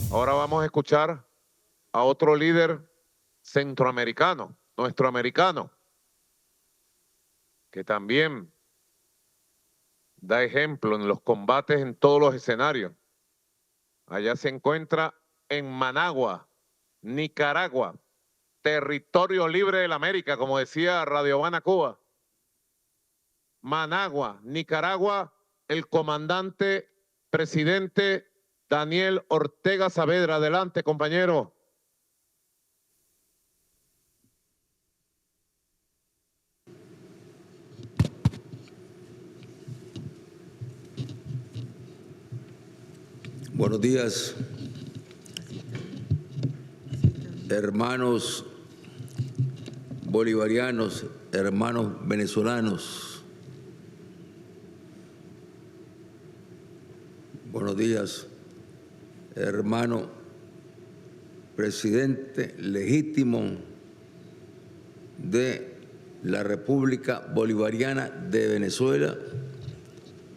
Ahora vamos a escuchar a otro líder centroamericano, nuestro americano, que también da ejemplo en los combates en todos los escenarios. Allá se encuentra en Managua, Nicaragua, territorio libre de la América, como decía Radio Habana, Cuba. Managua, Nicaragua, el comandante presidente Daniel Ortega Saavedra. Adelante, compañero. Buenos días, hermanos bolivarianos, hermanos venezolanos. Buenos días, hermano presidente legítimo de la República Bolivariana de Venezuela,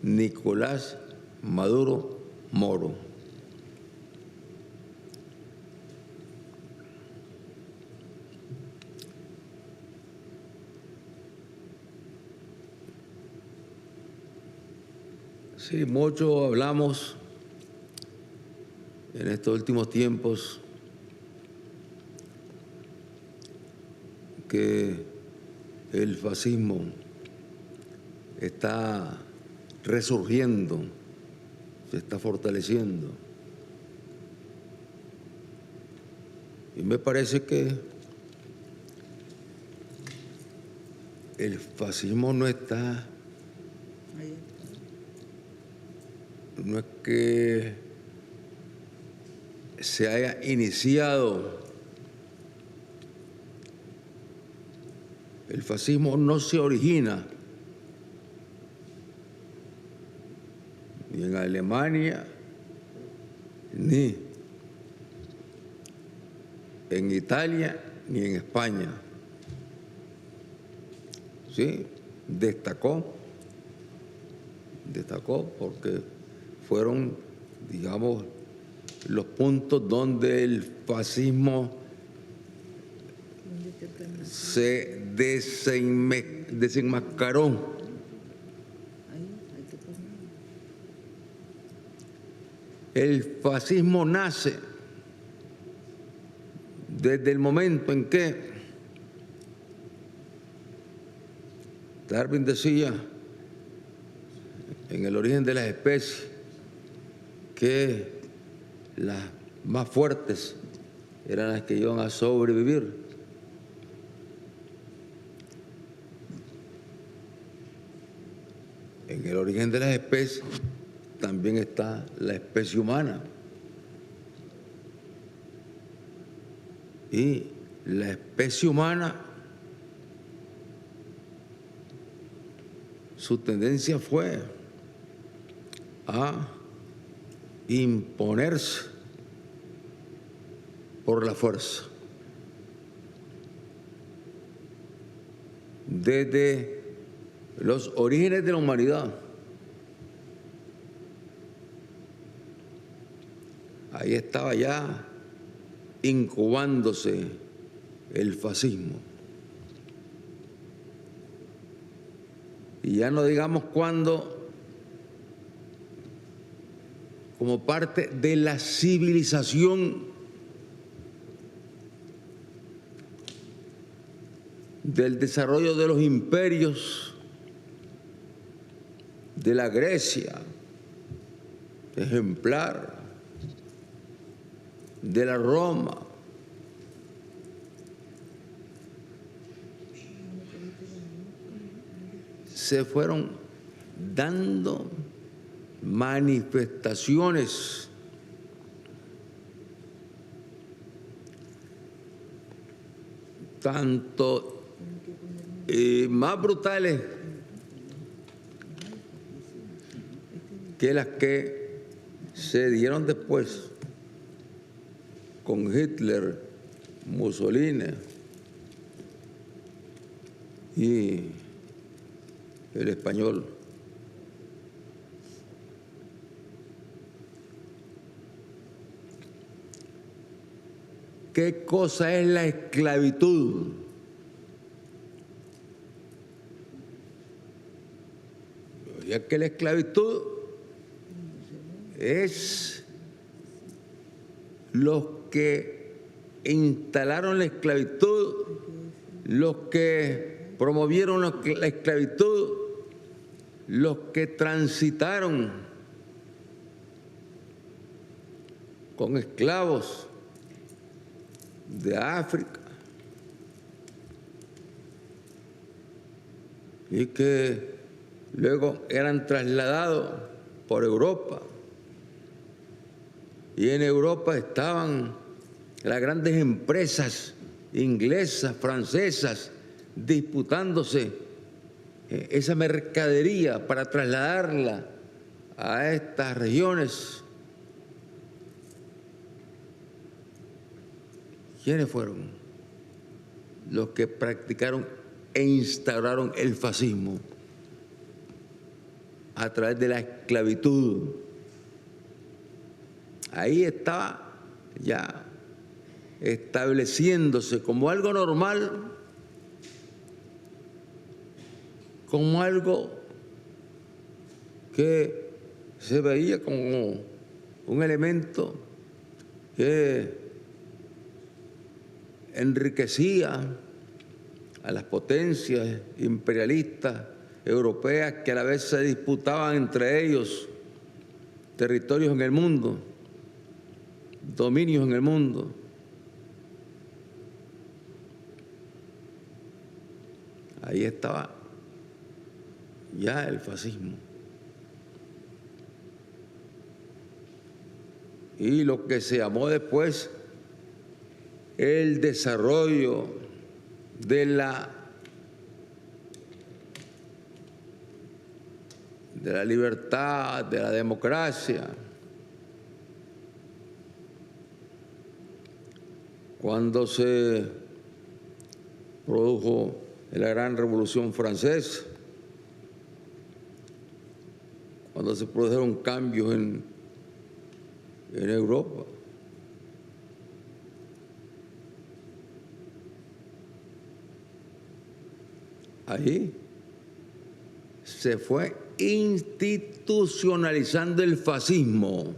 Nicolás Maduro Moro. Sí, mucho hablamos en estos últimos tiempos que el fascismo está resurgiendo, se está fortaleciendo. Y me parece que el fascismo no es que se haya iniciado. El fascismo no se origina ni en Alemania, ni en Italia, ni en España. Sí, destacó porque fueron, digamos, los puntos donde el fascismo se desenmascaró. El fascismo nace desde el momento en que Darwin decía en El origen de las especies que las más fuertes eran las que iban a sobrevivir. En el origen de las especies también está la especie humana. Y la especie humana, su tendencia fue a imponerse por la fuerza. Desde los orígenes de la humanidad, ahí estaba ya incubándose el fascismo. Y ya no digamos cuándo, como parte de la civilización del desarrollo de los imperios, de la Grecia ejemplar, de la Roma, se fueron dando manifestaciones tanto más brutales que las que se dieron después con Hitler, Mussolini y el español. qué cosa es la esclavitud. Ya que la esclavitud es los que instalaron la esclavitud, los que promovieron la esclavitud, los que transitaron con esclavos de África y que luego eran trasladados por Europa. Y en Europa estaban las grandes empresas inglesas, francesas, disputándose esa mercadería para trasladarla a estas regiones. ¿Quiénes fueron? Los que practicaron e instauraron el fascismo a través de la esclavitud. Ahí estaba ya estableciéndose como algo normal, como algo que se veía como un elemento que enriquecía a las potencias imperialistas europeas que a la vez se disputaban entre ellos territorios en el mundo, dominios en el mundo. Ahí estaba ya el fascismo. Y lo que se llamó después el desarrollo de la libertad, de la democracia. Cuando se produjo la gran Revolución Francesa, cuando se produjeron cambios en Europa. Ahí se fue institucionalizando el fascismo,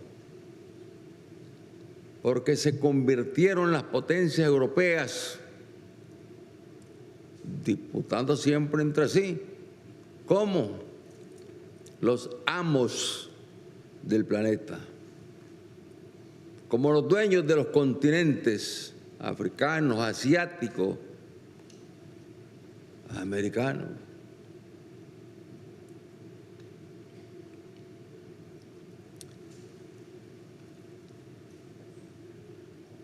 porque se convirtieron las potencias europeas, disputando siempre entre sí, como los amos del planeta, como los dueños de los continentes africanos, asiáticos, americanos.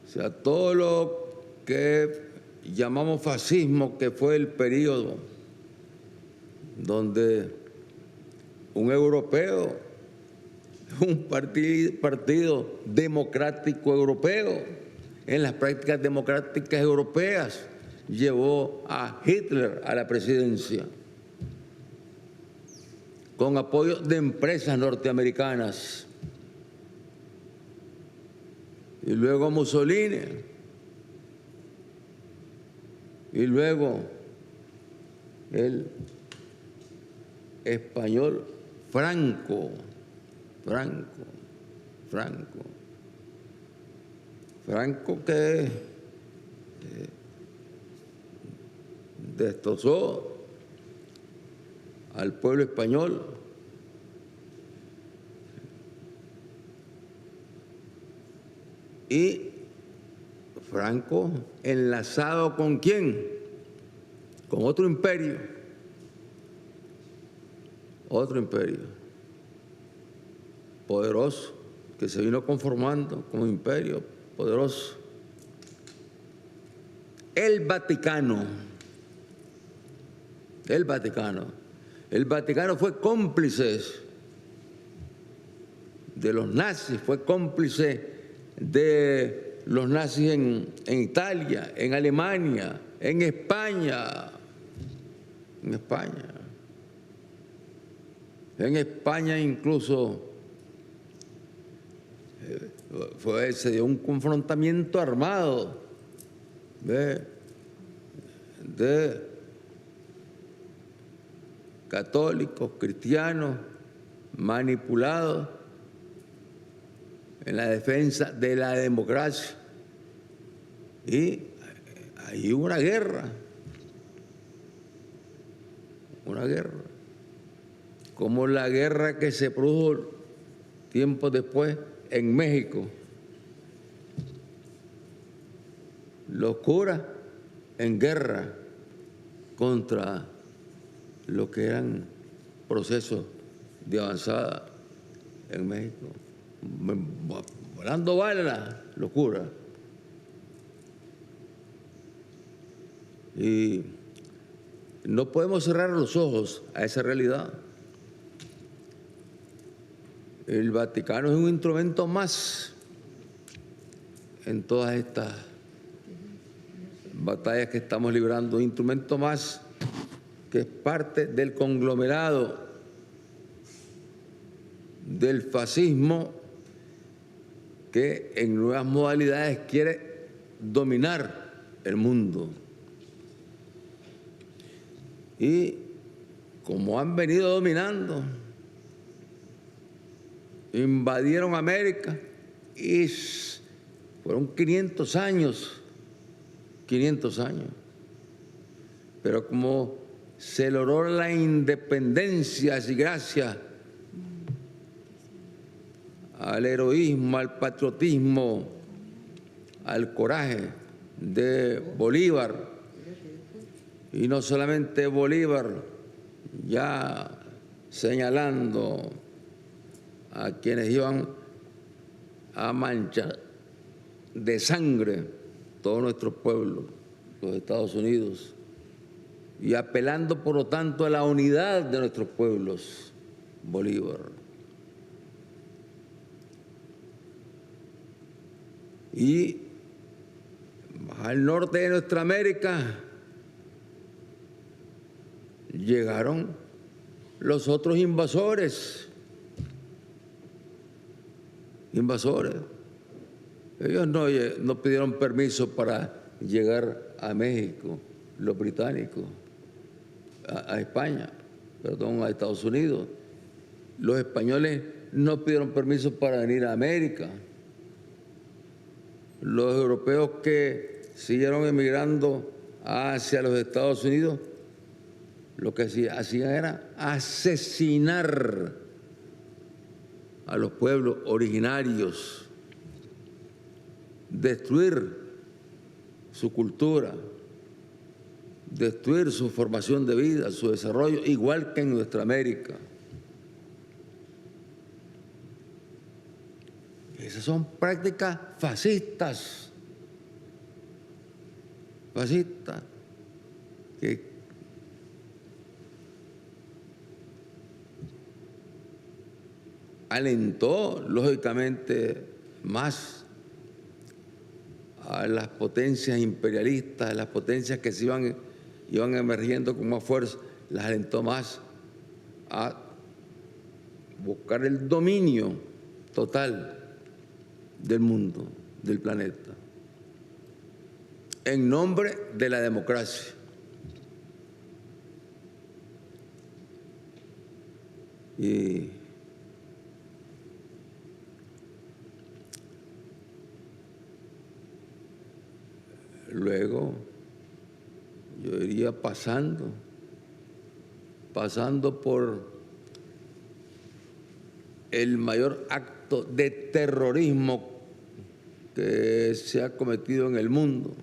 O sea, todo lo que llamamos fascismo, que fue el periodo donde un europeo, un partido democrático europeo, en las prácticas democráticas europeas, llevó a Hitler a la presidencia, con apoyo de empresas norteamericanas. Y luego Mussolini, y luego el español Franco que destrozó al pueblo español. Y Franco enlazado ¿con quién? Con otro imperio poderoso que se vino conformando como imperio poderoso. El Vaticano fue cómplice de los nazis, fue cómplice de los nazis en Italia, en Alemania, en España. En España incluso se dio un confrontamiento armado de católicos, cristianos, manipulados en la defensa de la democracia. Y hay una guerra, como la guerra que se produjo tiempo después en México. Los curas en guerra contra lo que eran procesos de avanzada en México, volando balas, locura. Y no podemos cerrar los ojos a esa realidad. El Vaticano es un instrumento más en todas estas batallas que estamos librando, un instrumento más que es parte del conglomerado del fascismo que en nuevas modalidades quiere dominar el mundo. Y como han venido dominando, invadieron América y fueron 500 años. Pero como se logró la independencia y gracias al heroísmo, al patriotismo, al coraje de Bolívar, y no solamente Bolívar, ya señalando a quienes iban a manchar de sangre todo nuestro pueblo, los Estados Unidos, y apelando por lo tanto a la unidad de nuestros pueblos, Bolívar. Y más al norte de nuestra América llegaron los otros invasores. Ellos no pidieron permiso para llegar a México, los británicos, a España, perdón, a Estados Unidos. Los españoles no pidieron permiso para venir a América. Los europeos que siguieron emigrando hacia los Estados Unidos, lo que hacían era asesinar a los pueblos originarios, destruir su cultura, destruir su formación de vida, su desarrollo, igual que en nuestra América. Esas son prácticas fascistas, que alentó, lógicamente, más a las potencias imperialistas, a las potencias que se iban emergiendo con más fuerza, las alentó más a buscar el dominio total del mundo, del planeta, en nombre de la democracia. Y luego yo iría pasando por el mayor acto de terrorismo que se ha cometido en el mundo,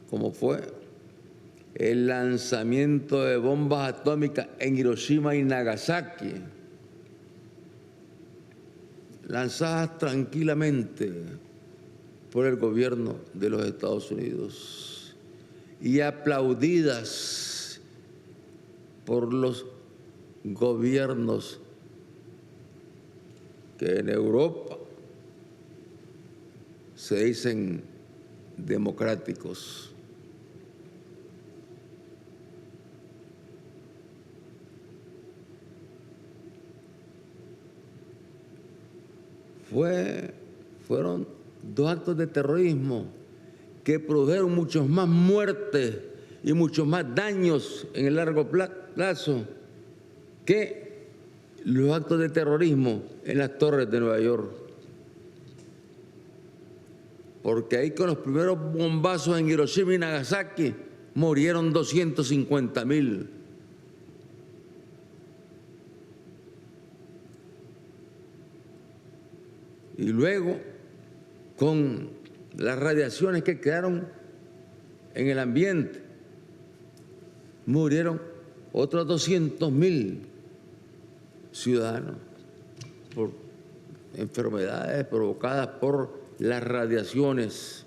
como fue el lanzamiento de bombas atómicas en Hiroshima y Nagasaki, lanzadas tranquilamente por el gobierno de los Estados Unidos y aplaudidas por los gobiernos que en Europa se dicen democráticos. Fue fueron dos actos de terrorismo que produjeron muchos más muertes y muchos más daños en el largo plazo que los actos de terrorismo en las torres de Nueva York. Porque ahí con los primeros bombazos en Hiroshima y Nagasaki murieron 250.000. Y luego, con las radiaciones que quedaron en el ambiente, murieron otros 200.000 ciudadanos por enfermedades provocadas por las radiaciones.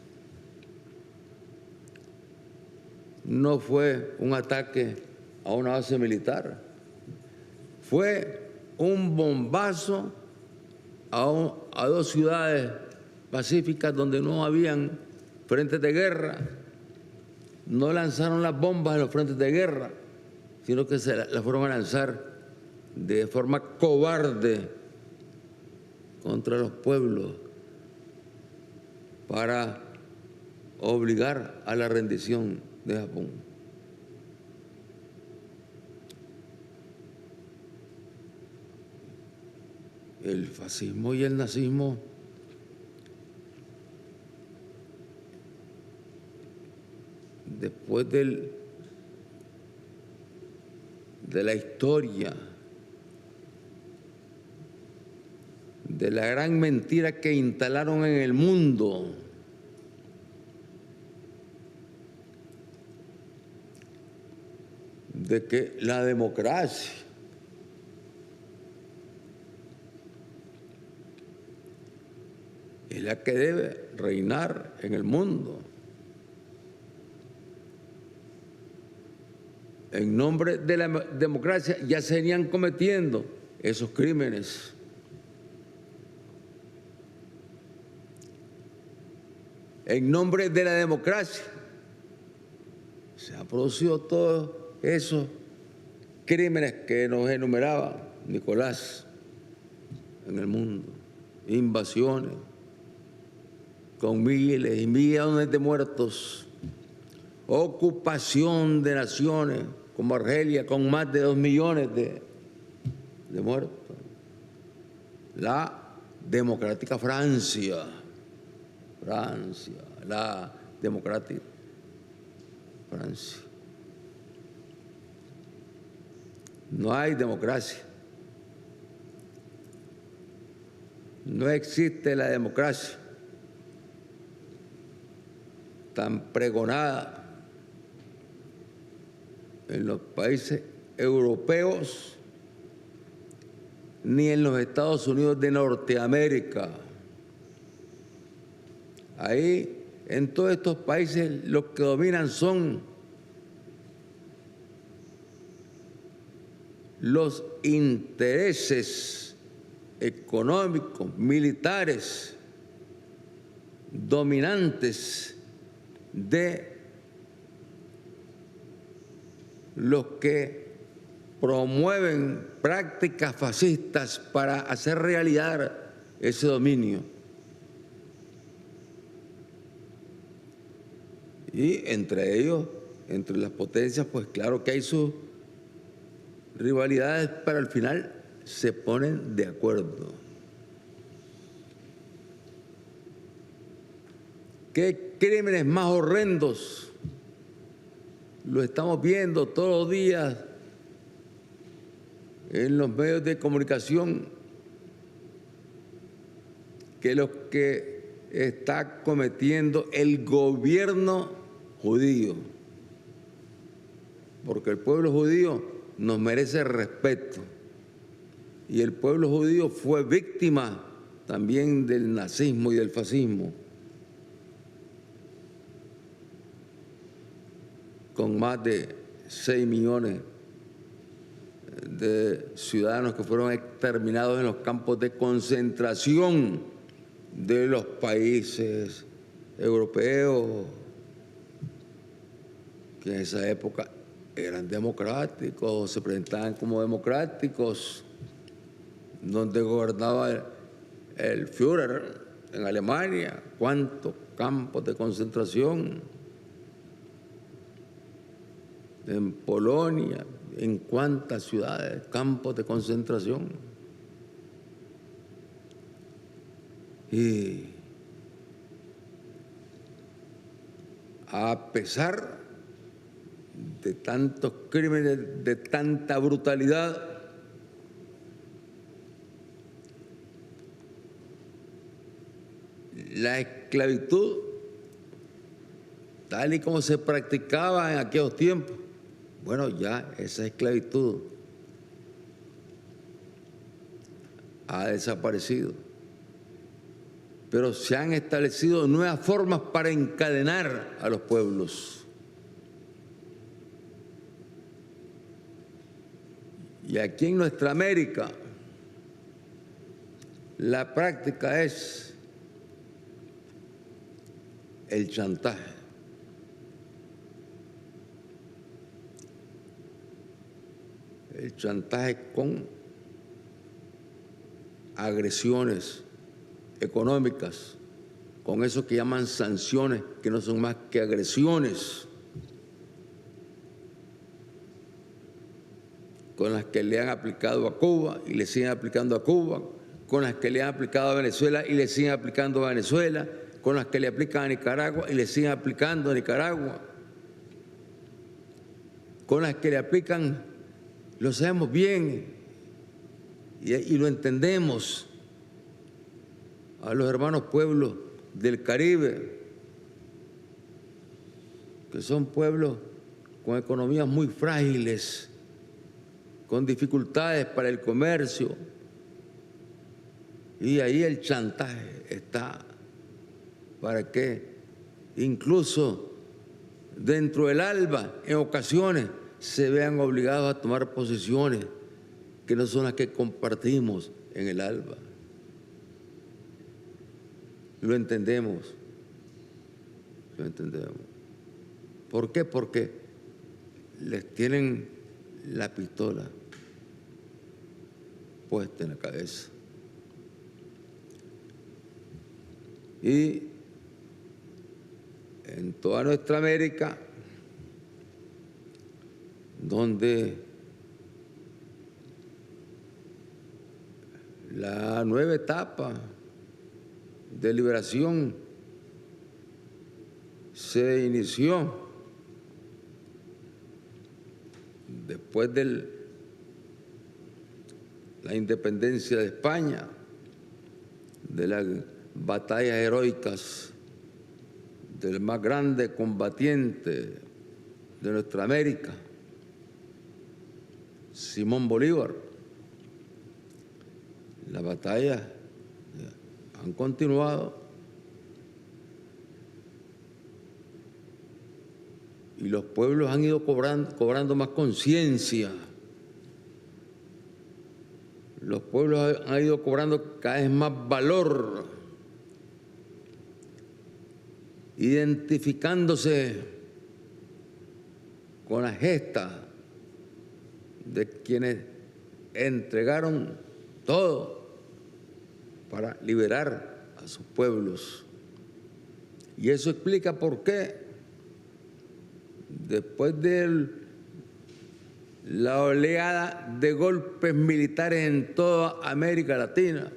No fue un ataque a una base militar, fue un bombazo a dos ciudades pacíficas donde no habían frentes de guerra. No lanzaron las bombas en los frentes de guerra, sino que se las fueron a lanzar de forma cobarde contra los pueblos para obligar a la rendición de Japón. El fascismo y el nazismo después de la historia, de la gran mentira que instalaron en el mundo, de que la democracia es la que debe reinar en el mundo. En nombre de la democracia ya se venían cometiendo esos crímenes. En nombre de la democracia se han producido todos esos crímenes que nos enumeraba Nicolás en el mundo. Invasiones con miles y millones de muertos, ocupación de naciones como Argelia con más de 2 millones de muertos, la democrática Francia, la democrática Francia. No hay democracia, no existe la democracia tan pregonada en los países europeos ni en los Estados Unidos de Norteamérica. Ahí, en todos estos países, los que dominan son los intereses económicos, militares, dominantes de los que promueven prácticas fascistas para hacer realidad ese dominio. Y entre ellos, entre las potencias, pues claro que hay sus rivalidades, pero al final se ponen de acuerdo. ¿Qué crímenes más horrendos? Lo estamos viendo todos los días en los medios de comunicación, que los que está cometiendo el gobierno judío, porque el pueblo judío nos merece respeto y el pueblo judío fue víctima también del nazismo y del fascismo, con más de 6 millones de ciudadanos que fueron exterminados en los campos de concentración de los países europeos, que en esa época eran democráticos, se presentaban como democráticos, donde gobernaba el Führer, en Alemania, cuántos campos de concentración, en Polonia, en cuántas ciudades, campos de concentración. Y a pesar de tantos crímenes, de tanta brutalidad, la esclavitud, tal y como se practicaba en aquellos tiempos, bueno, ya esa esclavitud ha desaparecido. Pero se han establecido nuevas formas para encadenar a los pueblos. Y aquí en nuestra América, la práctica es el chantaje. El chantaje con agresiones económicas, con eso que llaman sanciones, que no son más que agresiones, con las que le han aplicado a Cuba y le siguen aplicando a Cuba, con las que le han aplicado a Venezuela y le siguen aplicando a Venezuela, con las que le aplican a Nicaragua y le siguen aplicando a Nicaragua, con las que le aplican, lo sabemos bien y lo entendemos, a los hermanos pueblos del Caribe, que son pueblos con economías muy frágiles, con dificultades para el comercio, y ahí el chantaje está para que incluso dentro del ALBA en ocasiones se vean obligados a tomar posiciones que no son las que compartimos en el ALBA. Lo entendemos, lo entendemos. ¿Por qué? Porque les tienen la pistola puesta en la cabeza. Y en toda nuestra América, donde la nueva etapa de liberación se inició después de la independencia de España, de las batallas heroicas del más grande combatiente de nuestra América, Simón Bolívar. Las batallas han continuado y los pueblos han ido cobrando más conciencia. Los pueblos han ido cobrando cada vez más valor, identificándose con la gesta de quienes entregaron todo para liberar a sus pueblos. Y eso explica por qué, después de la oleada de golpes militares en toda América Latina,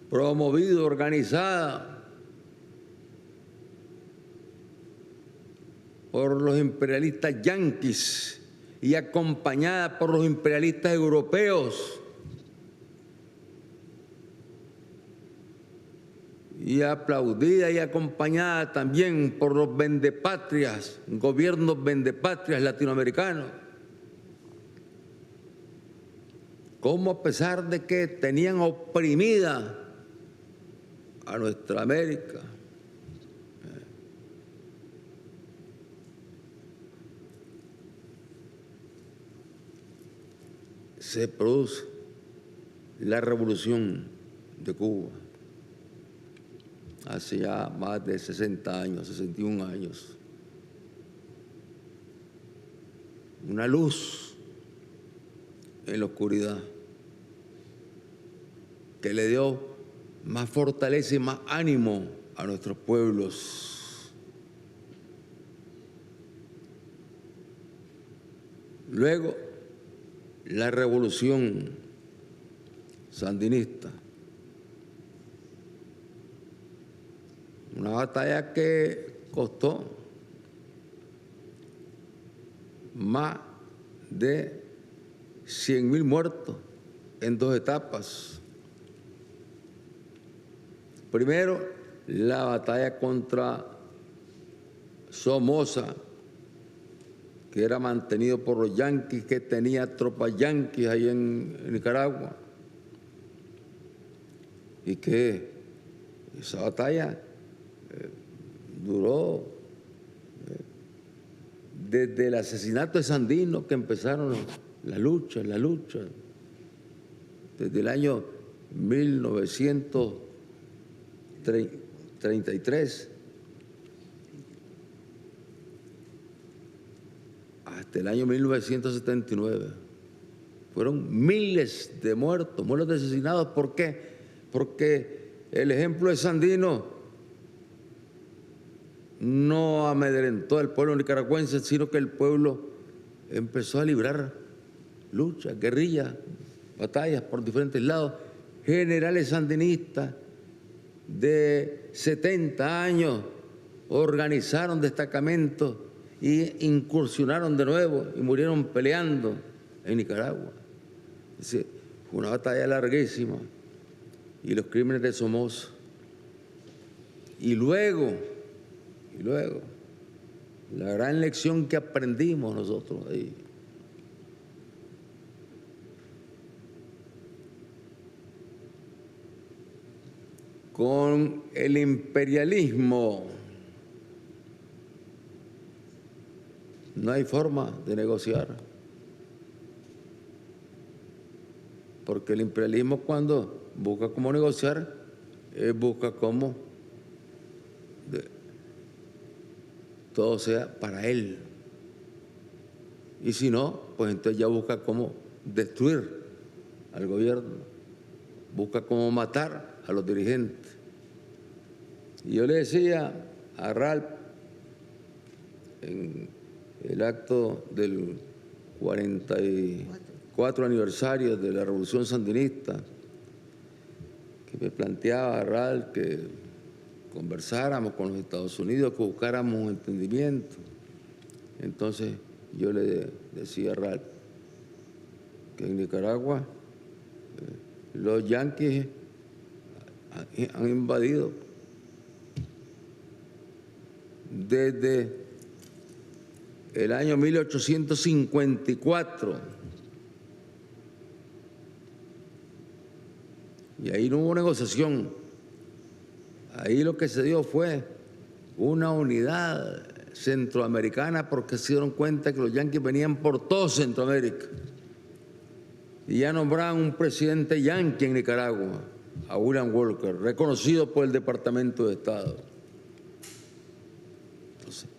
promovida, organizada por los imperialistas yanquis y acompañada por los imperialistas europeos, y aplaudida y acompañada también por los vendepatrias, gobiernos vendepatrias latinoamericanos, como a pesar de que tenían oprimida a nuestra América, se produce la Revolución de Cuba, hace ya más de 60 años, 61 años. Una luz en la oscuridad. que le dio más fortaleza y más ánimo a nuestros pueblos. Luego, la revolución sandinista. Una batalla que costó más de 100.000 muertos en 2 etapas. Primero, la batalla contra Somoza, que era mantenido por los yanquis, que tenía tropas yanquis ahí en Nicaragua. Y que esa batalla duró desde el asesinato de Sandino, que empezaron las luchas, desde el año 1933 hasta el año 1979. Fueron miles de muertos, miles de asesinados. ¿Por qué? Porque el ejemplo de Sandino no amedrentó al pueblo nicaragüense, sino que el pueblo empezó a librar luchas, guerrillas, batallas por diferentes lados. Generales sandinistas de 70 años organizaron destacamentos y incursionaron de nuevo y murieron peleando en Nicaragua. Es decir, fue una batalla larguísima. Y los crímenes de Somoza. Y luego, la gran lección que aprendimos nosotros ahí. Con el imperialismo no hay forma de negociar. Porque el imperialismo, cuando busca cómo negociar, busca cómo todo sea para él. Y si no, pues entonces ya busca cómo destruir al gobierno, busca cómo matar a los dirigentes. Y yo le decía a Ralph en el acto del 44 aniversario de la Revolución Sandinista, que me planteaba a Ralph que conversáramos con los Estados Unidos, que buscáramos un entendimiento. Entonces yo le decía a Ralph que en Nicaragua los yanquis han invadido desde el año 1854. Y ahí no hubo negociación. Ahí lo que se dio fue una unidad centroamericana, porque se dieron cuenta que los yanquis venían por todo Centroamérica. Y ya nombraban un presidente yanqui en Nicaragua, a William Walker, reconocido por el Departamento de Estado. Entonces,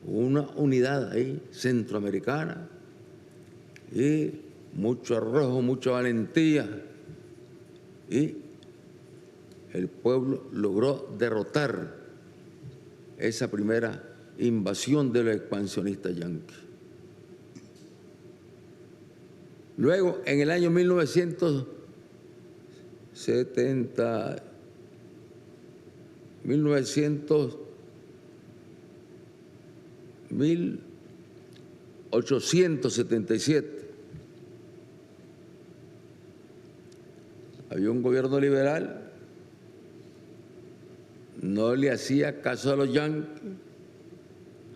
una unidad ahí centroamericana y mucho arrojo, mucha valentía, y el pueblo logró derrotar esa primera invasión de los expansionistas yanquis. Luego, en el año 1877, había un gobierno liberal, no le hacía caso a los yanquis.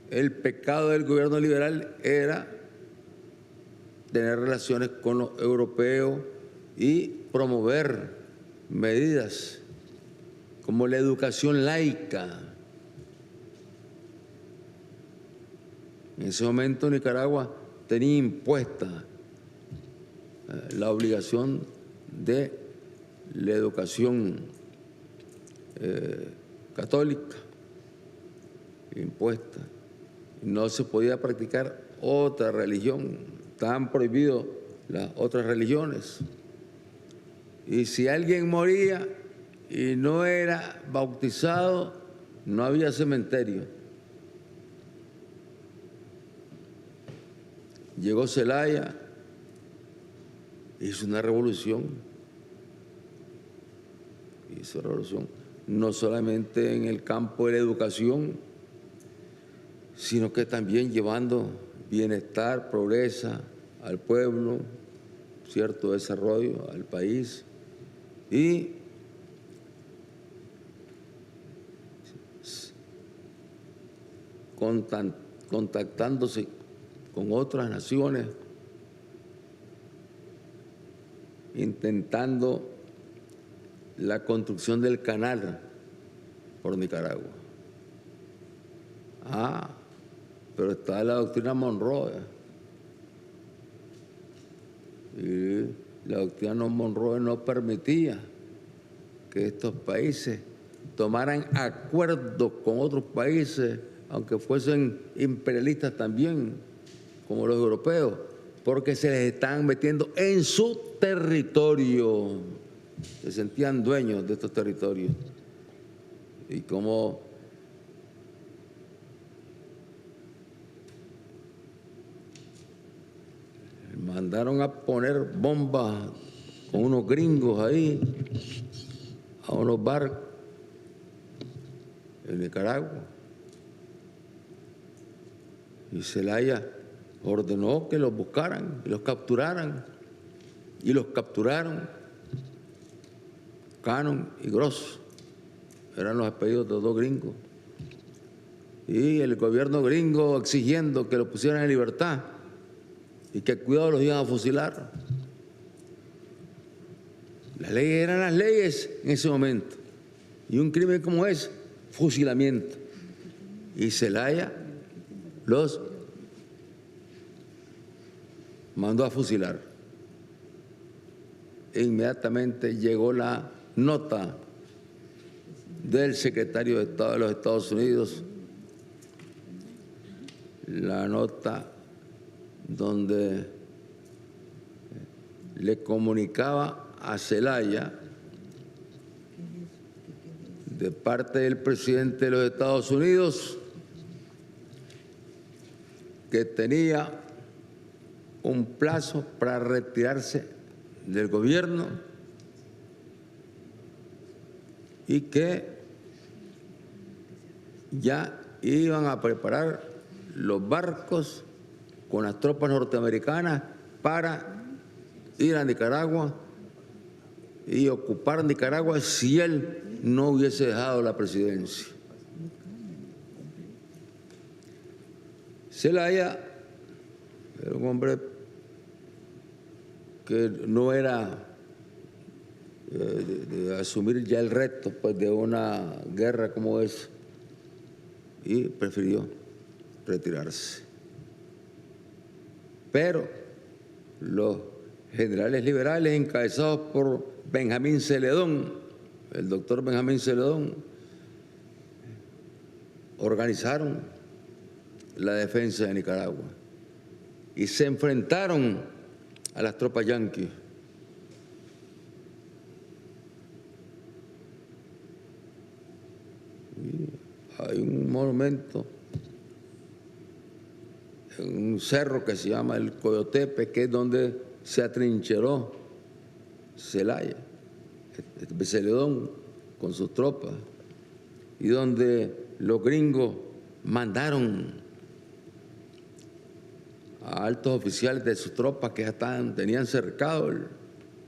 El pecado del gobierno liberal era tener relaciones con los europeos y promover medidas como la educación laica. En ese momento Nicaragua tenía impuesta la obligación de la educación católica, impuesta. No se podía practicar otra religión, estaban prohibidas las otras religiones. Y si alguien moría y no era bautizado, no había cementerio. Llegó Zelaya, hizo una revolución. Hizo revolución, no solamente en el campo de la educación, sino que también llevando bienestar, progreso al pueblo, cierto desarrollo al país, y contactándose con otras naciones, intentando la construcción del canal por Nicaragua. Pero está la doctrina Monroe. Y la doctrina Monroe no permitía que estos países tomaran acuerdos con otros países, aunque fuesen imperialistas también, como los europeos, porque se les estaban metiendo en su territorio. Se sentían dueños de estos territorios. Y como mandaron a poner bombas con unos gringos ahí, a unos barcos en Nicaragua. Y Zelaya ordenó que los buscaran, que los capturaran. Y los capturaron. Cannon y Gross eran los apellidos de los dos gringos. Y el gobierno gringo exigiendo que los pusieran en libertad y que cuidado los iban a fusilar. Las leyes eran las leyes en ese momento. Y un crimen como es, fusilamiento. Y Zelaya los mandó a fusilar. E inmediatamente llegó la nota del secretario de Estado de los Estados Unidos, la nota donde le comunicaba a Zelaya, de parte del presidente de los Estados Unidos, que tenía un plazo para retirarse del gobierno y que ya iban a preparar los barcos con las tropas norteamericanas para ir a Nicaragua y ocupar Nicaragua si él no hubiese dejado la presidencia. Zelaya era un hombre que no era de asumir ya el reto pues, de una guerra como esa, y prefirió retirarse. Pero los generales liberales encabezados por Benjamín Zeledón, el doctor Benjamín Zeledón, organizaron la defensa de Nicaragua y se enfrentaron a las tropas yanquis. Hay un monumento en un cerro que se llama el Coyotepe, que es donde se atrincheró Zelaya, Zeledón con sus tropas, y donde los gringos mandaron a altos oficiales de sus tropas que ya tenían cercado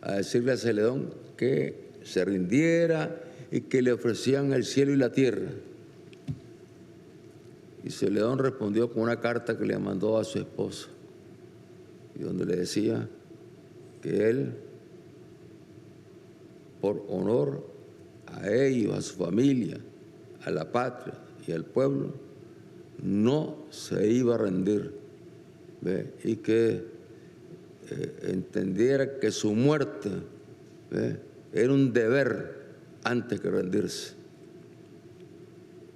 a decirle a Zeledón que se rindiera y que le ofrecían el cielo y la tierra. Y Zeledón respondió con una carta que le mandó a su esposa, y donde le decía que él, por honor a ellos, a su familia, a la patria y al pueblo, no se iba a rendir, ¿ve? Y que entendiera que su muerte, ¿ve?, era un deber antes que rendirse.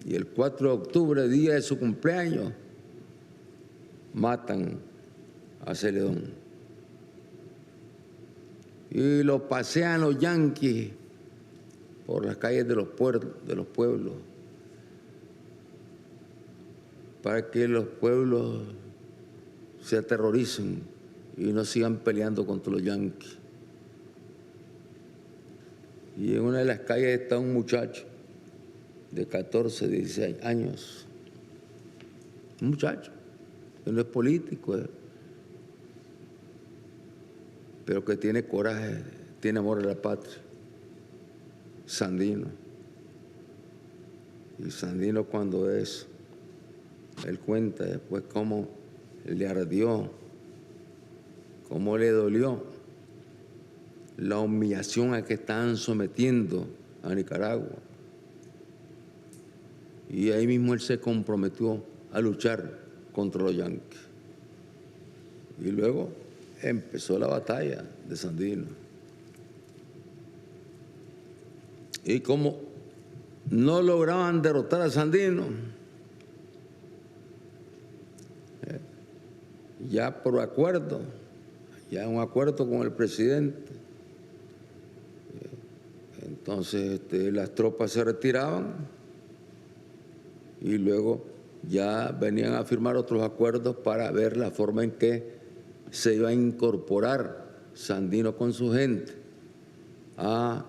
Y el 4 de octubre, día de su cumpleaños, matan a Zeledón. y lo pasean los yanquis por las calles de los pueblos, para que los pueblos se aterroricen y no sigan peleando contra los yanquis. Y en una de las calles está un muchacho de 14, 16 años, un muchacho que no es político, pero que tiene coraje, tiene amor a la patria, Sandino. Y Sandino, cuando él cuenta después cómo le ardió, cómo le dolió la humillación a que estaban sometiendo a Nicaragua. Y ahí mismo él se comprometió a luchar contra los yanquis. Y luego empezó la batalla de Sandino. Y como no lograban derrotar a Sandino, ya por acuerdo, ya un acuerdo con el presidente, entonces las tropas se retiraban y luego ya venían a firmar otros acuerdos para ver la forma en que se iba a incorporar Sandino con su gente a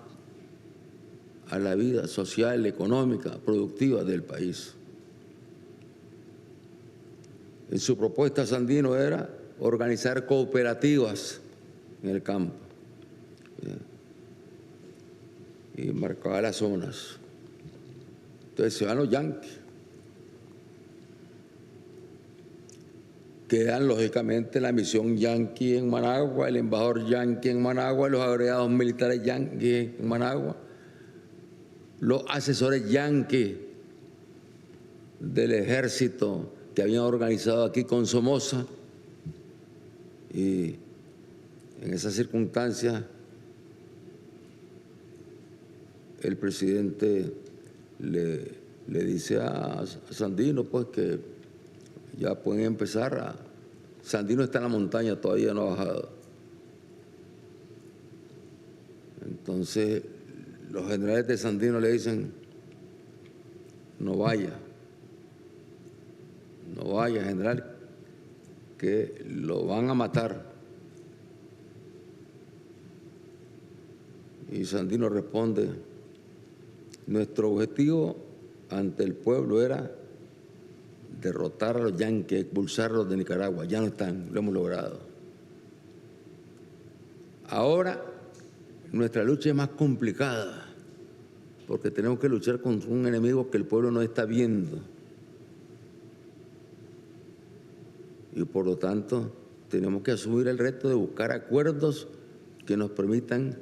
la vida social, económica, productiva del país. En su propuesta, Sandino era organizar cooperativas en el campo y marcaba las zonas. Entonces se van los yanquis. Quedan, lógicamente, la misión yanqui en Managua, el embajador yanqui en Managua, los agregados militares yanquis en Managua, los asesores yanquis del ejército que habían organizado aquí con Somoza. Y en esas circunstancias el presidente le dice a Sandino pues que ya pueden empezar Sandino está en la montaña, todavía no ha bajado. Entonces los generales de Sandino le dicen: no vaya general, que lo van a matar. Y Sandino responde: nuestro objetivo ante el pueblo era derrotar a los yanquis, expulsarlos de Nicaragua. Ya no están, lo hemos logrado. Ahora nuestra lucha es más complicada porque tenemos que luchar contra un enemigo que el pueblo no está viendo. Y por lo tanto tenemos que asumir el reto de buscar acuerdos que nos permitan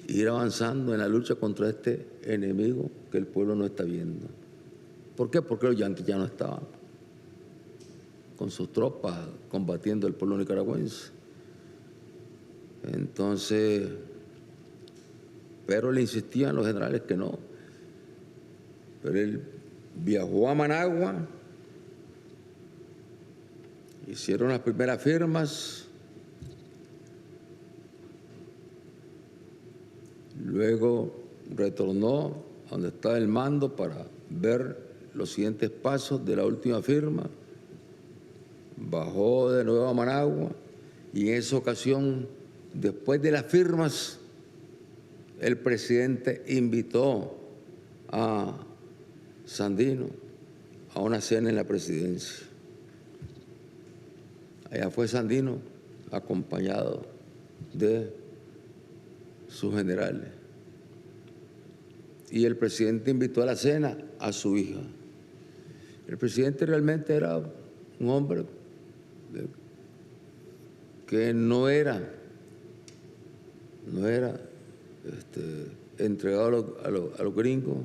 ir avanzando en la lucha contra este enemigo que el pueblo no está viendo. ¿Por qué? Porque los yanquis ya no estaban con sus tropas combatiendo al pueblo nicaragüense. Entonces, pero le insistían los generales que no. Pero él viajó a Managua, hicieron las primeras firmas, luego retornó a donde estaba el mando para ver los siguientes pasos de la última firma, bajó de nuevo a Managua y en esa ocasión, después de las firmas, el presidente invitó a Sandino a una cena en la presidencia. Allá fue Sandino acompañado de sus generales. Y el presidente invitó a la cena a su hija. El presidente realmente era un hombre que no era entregado a los gringos,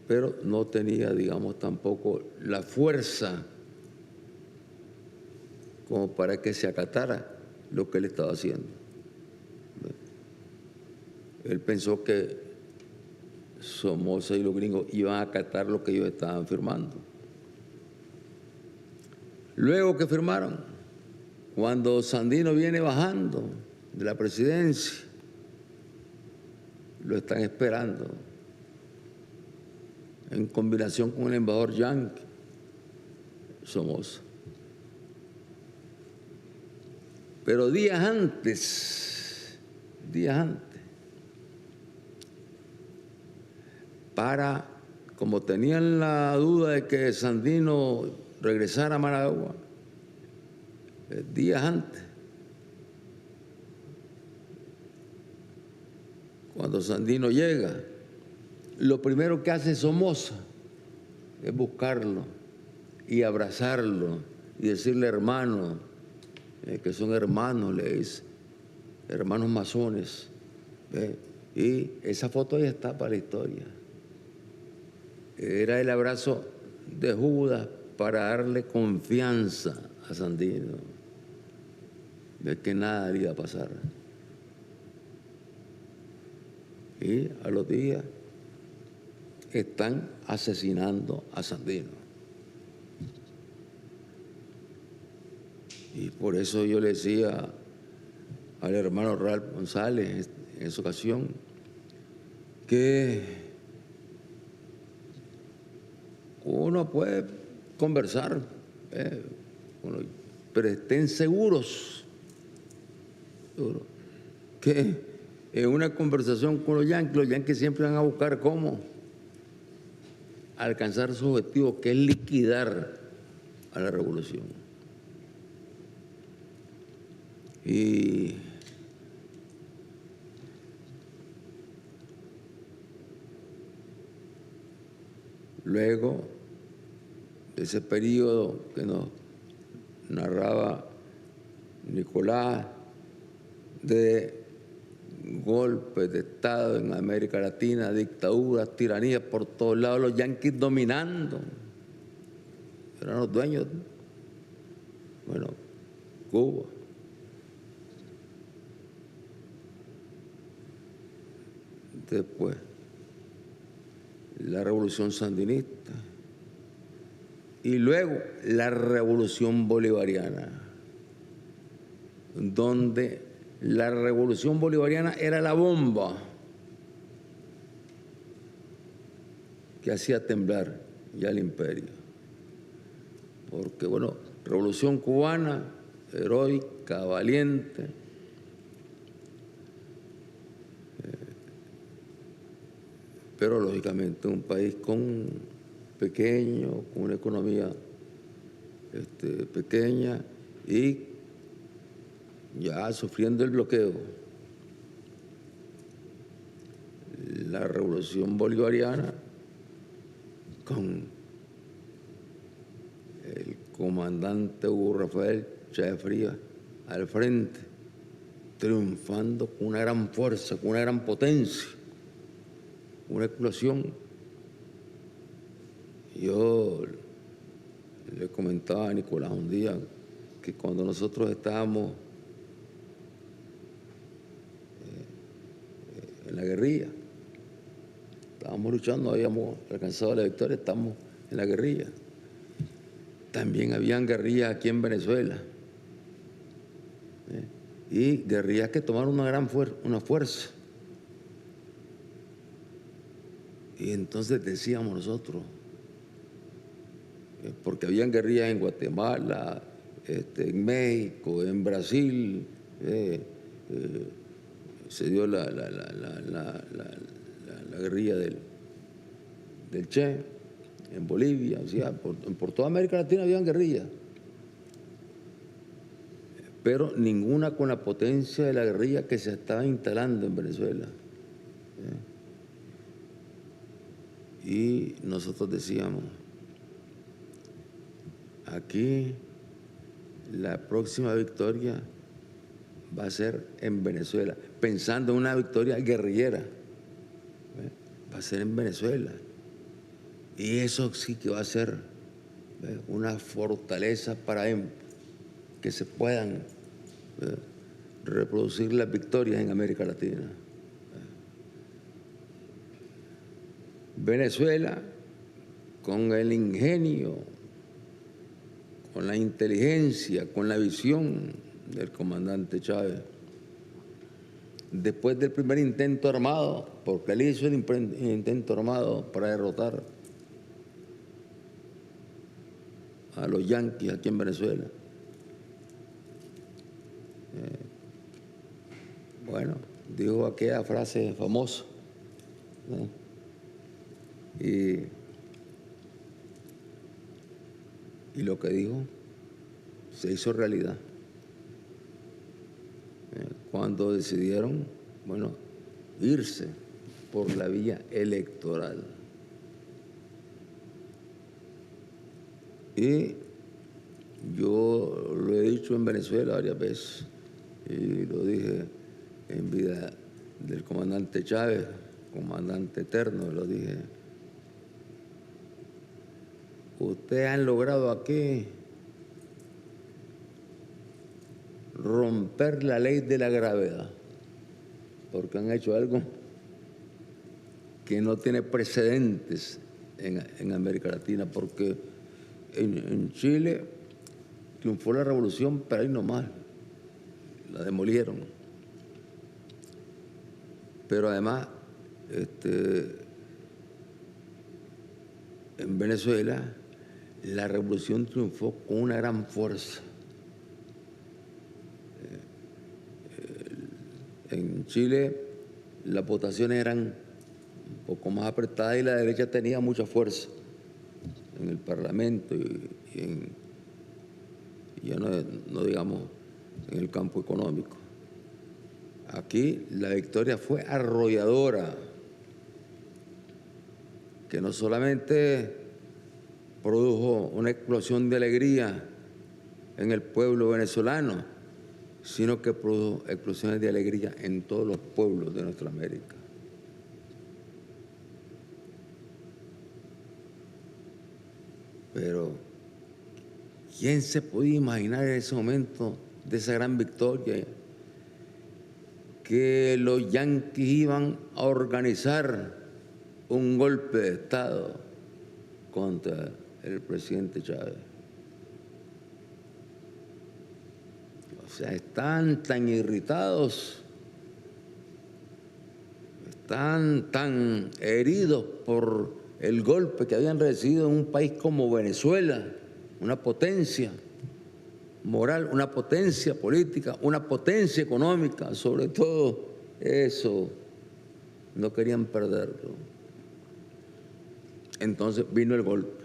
pero no tenía, digamos, tampoco la fuerza como para que se acatara lo que él estaba haciendo. Él pensó que Somoza y los gringos iban a acatar lo que ellos estaban firmando. Luego que firmaron, cuando Sandino viene bajando de la presidencia. Lo están esperando en combinación con el embajador yanqui Somoza. Pero días antes, como tenían la duda de que Sandino regresara a Managua, días antes, cuando Sandino llega, lo primero que hace Somoza es buscarlo y abrazarlo y decirle hermano, que son hermanos, le dice, hermanos masones. Y esa foto ahí está para la historia. Era el abrazo de Judas para darle confianza a Sandino de que nada le iba a pasar. Y a los días están asesinando a Sandino. Y por eso yo le decía al hermano Ralph González en esa ocasión que uno puede conversar, pero estén seguros que en una conversación con los yanquis siempre van a buscar cómo alcanzar su objetivo, que es liquidar a la revolución. Y luego de ese periodo que nos narraba Nicolás de golpes de Estado en América Latina, dictaduras, tiranías por todos lados, los yanquis dominando, eran los dueños. Bueno, Cuba. Después, la revolución sandinista y luego la revolución bolivariana, donde la revolución bolivariana era la bomba que hacía temblar ya el imperio. Porque, bueno, revolución cubana, heroica, valiente, pero lógicamente un país pequeño, con una economía pequeña y ya sufriendo el bloqueo. La revolución bolivariana con el comandante Hugo Rafael Chávez Frías al frente, triunfando con una gran fuerza, con una gran potencia, una explosión. Yo le comentaba a Nicolás un día que cuando nosotros estábamos en la guerrilla, estábamos luchando, habíamos alcanzado la victoria, estamos en la guerrilla. También habían guerrillas aquí en Venezuela, y guerrillas que tomaron una fuerza. Y entonces decíamos nosotros, porque habían guerrillas en Guatemala, en México, en Brasil, se dio la guerrilla del Che, en Bolivia, o sea, por toda América Latina habían guerrillas, pero ninguna con la potencia de la guerrilla que se estaba instalando en Venezuela. Y nosotros decíamos, aquí la próxima victoria va a ser en Venezuela, pensando en una victoria guerrillera, va a ser en Venezuela. Y eso sí que va a ser una fortaleza para que se puedan reproducir las victorias en América Latina. Venezuela, con el ingenio, con la inteligencia, con la visión del comandante Chávez, después del primer intento armado, porque él hizo el intento armado para derrotar a los yanquis aquí en Venezuela. Bueno, dijo aquella frase famosa, ¿no? Y lo que dijo se hizo realidad. Cuando decidieron, bueno, irse por la vía electoral. Y yo lo he dicho en Venezuela varias veces, y lo dije en vida del comandante Chávez, comandante eterno, lo dije. Ustedes han logrado aquí romper la ley de la gravedad, porque han hecho algo que no tiene precedentes en América Latina, porque en Chile triunfó la revolución, pero ahí nomás la demolieron. Pero además, en Venezuela la revolución triunfó con una gran fuerza. En Chile las votaciones eran un poco más apretadas y la derecha tenía mucha fuerza en el Parlamento y ya no digamos en el campo económico. Aquí la victoria fue arrolladora, que no solamente produjo una explosión de alegría en el pueblo venezolano, sino que produjo explosiones de alegría en todos los pueblos de nuestra América. Pero ¿quién se podía imaginar en ese momento de esa gran victoria que los yanquis iban a organizar un golpe de Estado contra el presidente Chávez? O sea, están tan irritados, están tan heridos por el golpe que habían recibido en un país como Venezuela, una potencia moral, una potencia política, una potencia económica, sobre todo eso, no querían perderlo. Entonces vino el golpe.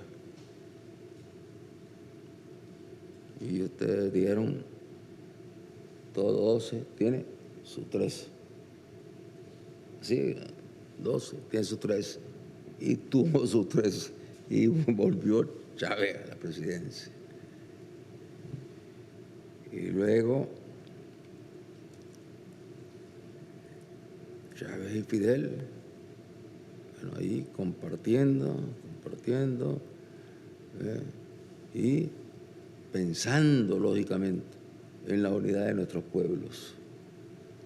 Y ustedes dijeron, todo 12 tiene su 13. Sí, 12 tiene su 13. Y tuvo su 13. Y volvió Chávez a la presidencia. Y luego Chávez y Fidel, bueno, ahí compartiendo, y pensando lógicamente en la unidad de nuestros pueblos,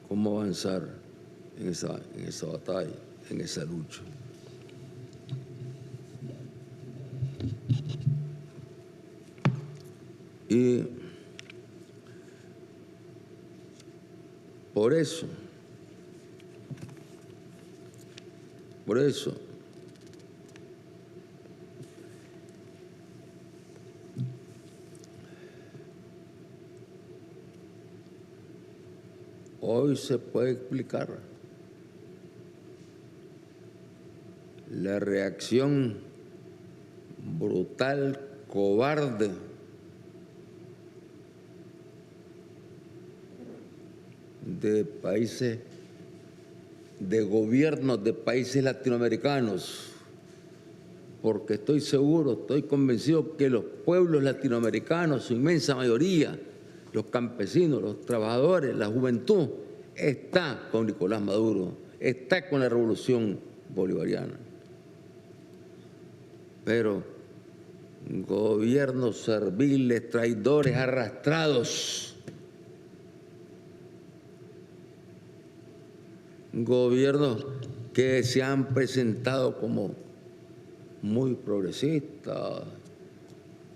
cómo avanzar en esa batalla, en esa lucha. Y por eso, hoy se puede explicar la reacción brutal, cobarde, de países, de gobiernos de países latinoamericanos, porque estoy seguro, estoy convencido que los pueblos latinoamericanos, su inmensa mayoría, los campesinos, los trabajadores, la juventud, está con Nicolás Maduro, está con la revolución bolivariana. Pero gobiernos serviles, traidores, arrastrados, gobiernos que se han presentado como muy progresistas,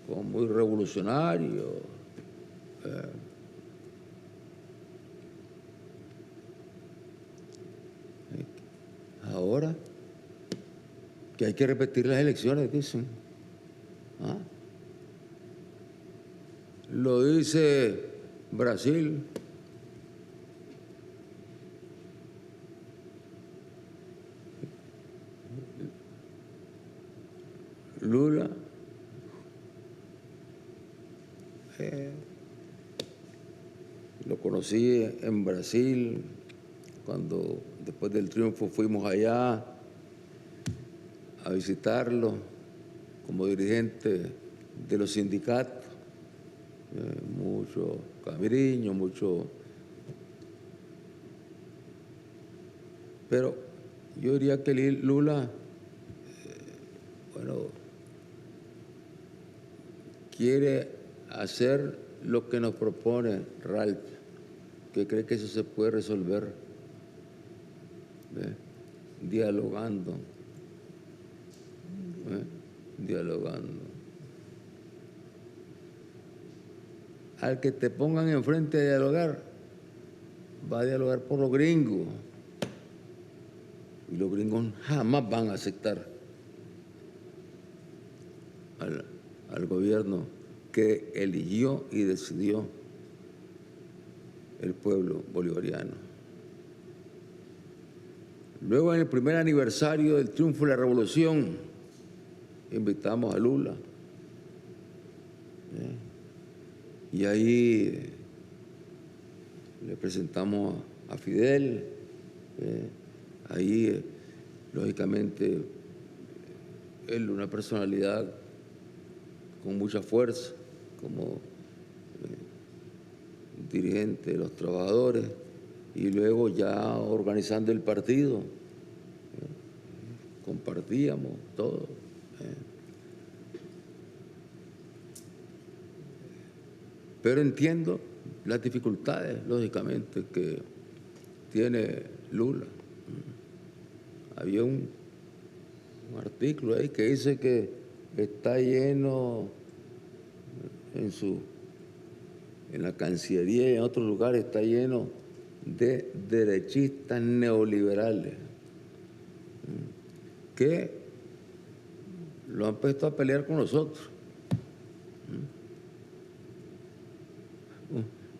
como muy revolucionarios, ahora que hay que repetir las elecciones, dicen. ¿Ah? Lo dice Brasil. Lula. Lo conocí en Brasil, cuando después del triunfo fuimos allá a visitarlo como dirigente de los sindicatos. Mucho cariño, mucho... Pero yo diría que Lula, bueno, quiere hacer lo que nos propone Ralph, que cree que eso se puede resolver dialogando. Dialogando. Al que te pongan enfrente a dialogar, va a dialogar por los gringos. Y los gringos jamás van a aceptar al gobierno que eligió y decidió el pueblo bolivariano. Luego, en el primer aniversario del triunfo de la revolución, invitamos a Lula. Y ahí le presentamos a Fidel. Ahí, lógicamente, él, una personalidad con mucha fuerza, como dirigente de los trabajadores, y luego ya organizando el partido, compartíamos todo. Pero entiendo las dificultades, lógicamente, que tiene Lula. Había un artículo ahí que dice que está lleno en la Cancillería y en otros lugares, está lleno de derechistas neoliberales que lo han puesto a pelear con nosotros.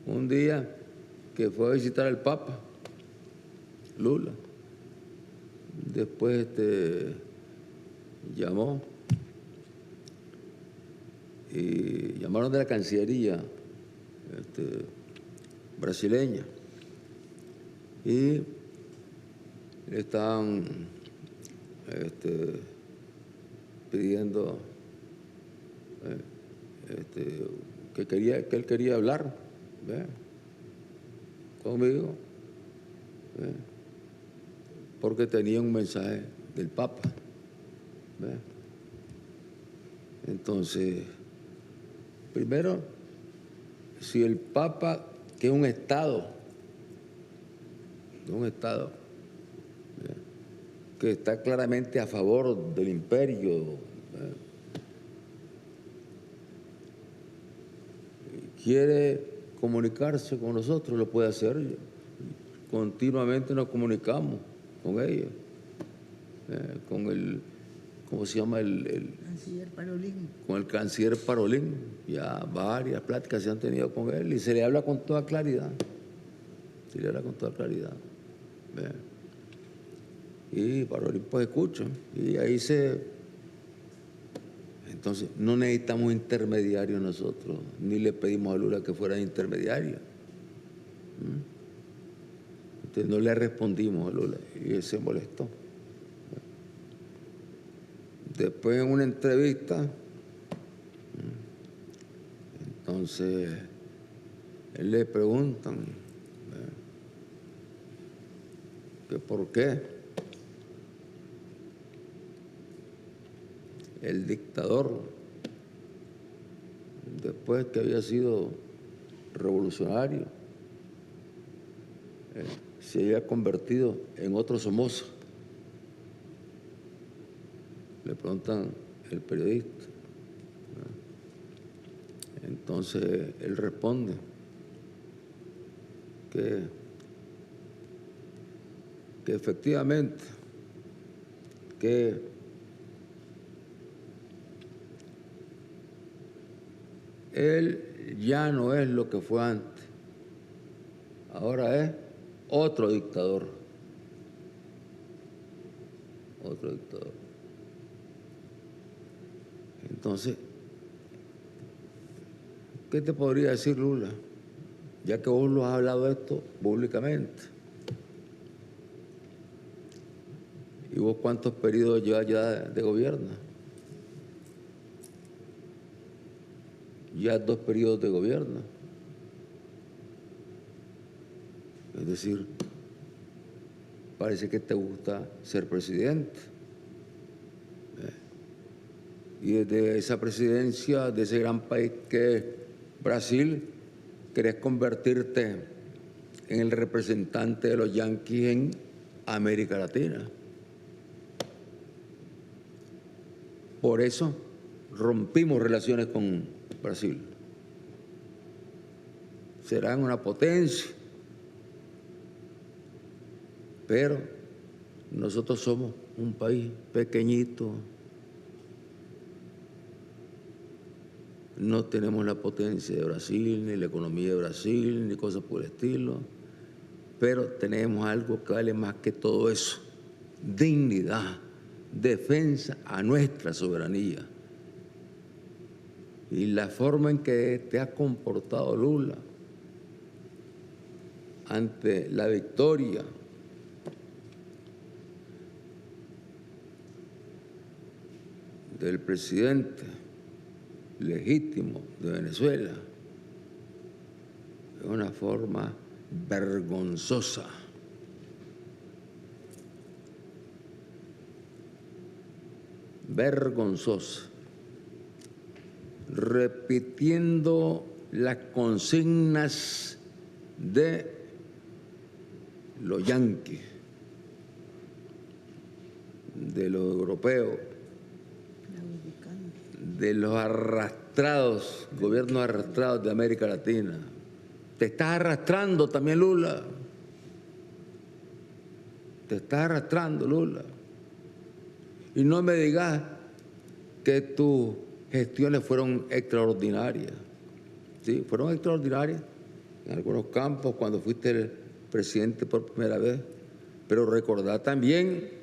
Un día que fue a visitar al Papa, Lula, después llamó y llamaron de la Cancillería brasileña y le estaban pidiendo que él quería hablar conmigo porque tenía un mensaje del Papa. Entonces, primero, si el Papa, que es un Estado que está claramente a favor del imperio, quiere comunicarse con nosotros, lo puede hacer. Continuamente nos comunicamos con ellos, con el, ¿cómo se llama? Canciller Parolín. Con el canciller Parolín. Ya varias pláticas se han tenido con él y se le habla con toda claridad. Se le habla con toda claridad. Y Parolín pues escucha. Y ahí Entonces, no necesitamos intermediarios nosotros, ni le pedimos a Lula que fuera intermediario. Entonces, no le respondimos a Lula y él se molestó. Después, en una entrevista, entonces, él le preguntan que por qué el dictador, después que había sido revolucionario, se había convertido en otro Somoza. Le preguntan el periodista. Entonces él responde que efectivamente que él ya no es lo que fue antes, ahora es otro dictador, otro dictador. Entonces, ¿qué te podría decir Lula? Ya que vos lo has hablado esto públicamente. ¿Y vos cuántos periodos llevas ya de gobierno? Ya 2 periodos de gobierno. Es decir, parece que te gusta ser presidente. Y desde esa presidencia de ese gran país que es Brasil, querés convertirte en el representante de los yanquis en América Latina. Por eso rompimos relaciones con Brasil. Serán una potencia, pero nosotros somos un país pequeñito. No tenemos la potencia de Brasil, ni la economía de Brasil, ni cosas por el estilo, pero tenemos algo que vale más que todo eso: dignidad, defensa a nuestra soberanía. Y la forma en que te ha comportado Lula ante la victoria del presidente legítimo de Venezuela es una forma vergonzosa. Vergonzosa. Repitiendo las consignas de los yanquis, de los europeos, de los arrastrados, gobiernos arrastrados de América Latina. Te estás arrastrando también, Lula. Te estás arrastrando, Lula. Y no me digas que tus gestiones fueron extraordinarias. Sí, fueron extraordinarias en algunos campos cuando fuiste el presidente por primera vez. Pero recordá también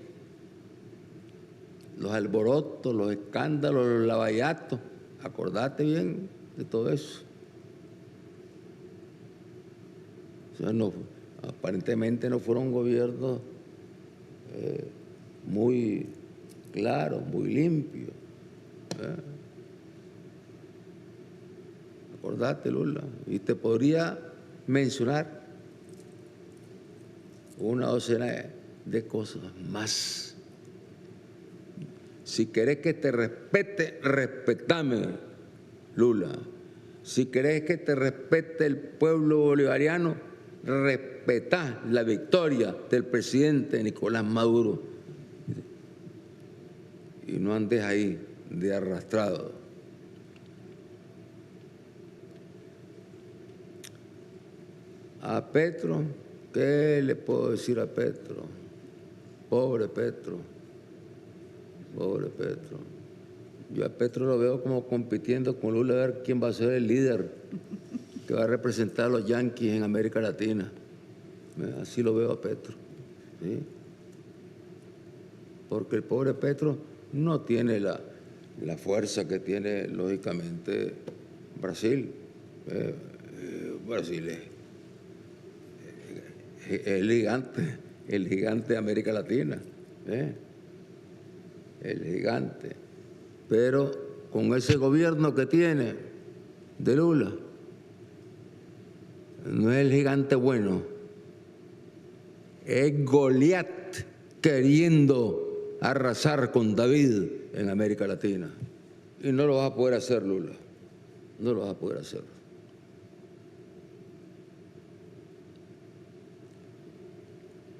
los alborotos, los escándalos, los lavallatos. Acordate bien de todo eso. O sea, no, aparentemente no fueron gobiernos muy claros, muy limpios. Acordate, Lula. Y te podría mencionar una docena de cosas más. Si querés que te respete, respetame, Lula. Si querés que te respete el pueblo bolivariano, respetá la victoria del presidente Nicolás Maduro. Y no andes ahí de arrastrado. A Petro, ¿qué le puedo decir a Petro? Pobre Petro. Pobre Petro. Yo a Petro lo veo como compitiendo con Lula a ver quién va a ser el líder que va a representar a los yanquis en América Latina. Así lo veo a Petro. ¿Sí? Porque el pobre Petro no tiene la fuerza que tiene, lógicamente, Brasil. Brasil es el gigante de América Latina. El gigante. Pero con ese gobierno que tiene de Lula, no es el gigante bueno, es Goliat queriendo arrasar con David en América Latina. Y no lo vas a poder hacer, Lula. No lo vas a poder hacer.